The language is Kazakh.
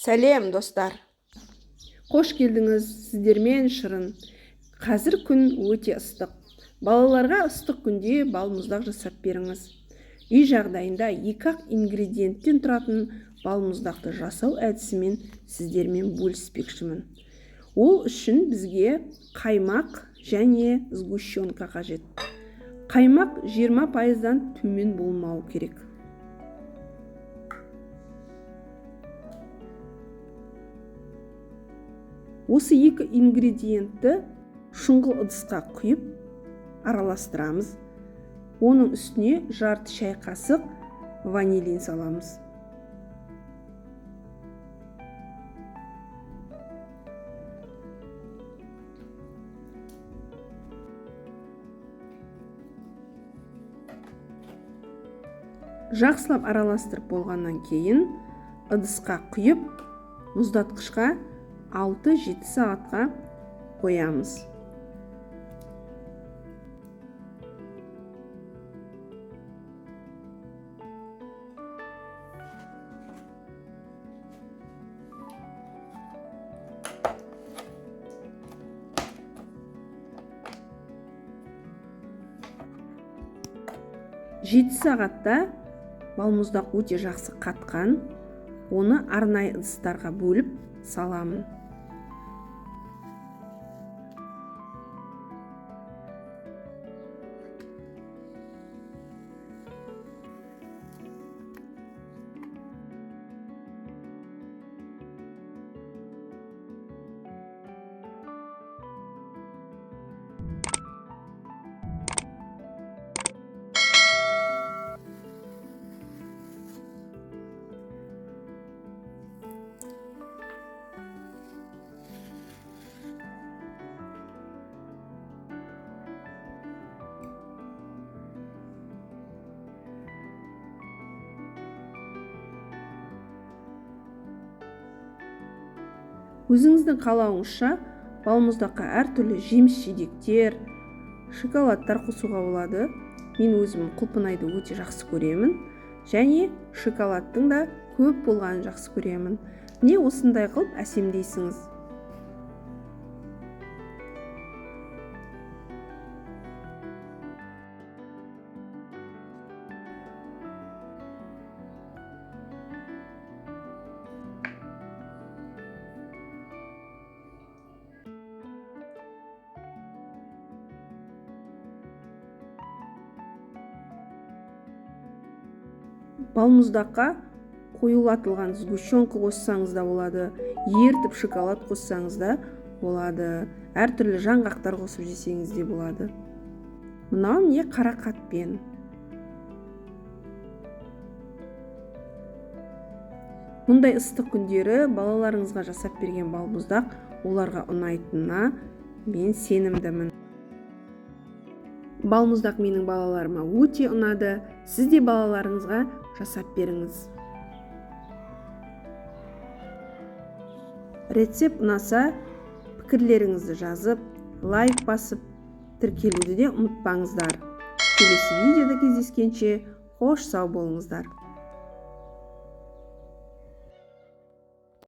Сәлем достар. Қош келдіңіз сіздермен шырын. Қазір күн өте ыстық. Балаларға ыстық күнде балмұздақ жасап беріңіз. Үй жағдайында 2-ақ ингредиенттен тұратын балмұздақты жасау әдісімен сіздермен бөліспекшімін. Ол үшін бізге қаймақ және сгущенка қажет. Қаймақ 20%-дан төмен болмау керек. Осы 2 ингредиентті шұңғыл ыдысқа құйып араластырамыз. Оның үстіне жарты шай қасық ванилин саламыз. Жақсылап араластырып болғаннан кейін ыдысқа құйып мұздатқышқа 6-7 сағатқа қоямыз. Жеті сағатта балмұздақ өте жақсы қатқан, оны арнайы ыдыстарға бөліп саламын. Өзіңіздің қалауыңызша балмұздаққа әртүрлі жеміс-жидектер, шоколадтар қосуға болады. Мен өзім құлпынайды өте жақсы көремін, және шоколадтың да көп болғанын жақсы көремін. Не осындай қылып әсемдейсіңіз. Балмұздаққа қоюлатылған сгущенка қоссаңыз да болады, ерітіп шоколад қоссаңыз да болады, әртүрлі жаңғақтар қосып жесеңіз де болады. Мынау не қарақатпен. Мұндай ыстық күндері балаларыңызға жасап берген балмұздақ оларға ұнайтынына мен сенімдімін. Балмұздақ менің балаларыма өте ұнады. Сіз де балаларыңызға жасап беріңіз. Рецепт ұнаса, пікірлеріңізді жазып, лайк басып, тіркелуді де ұмытпаңыздар. Келесі видеода кездескенше, қош сау болыңыздар.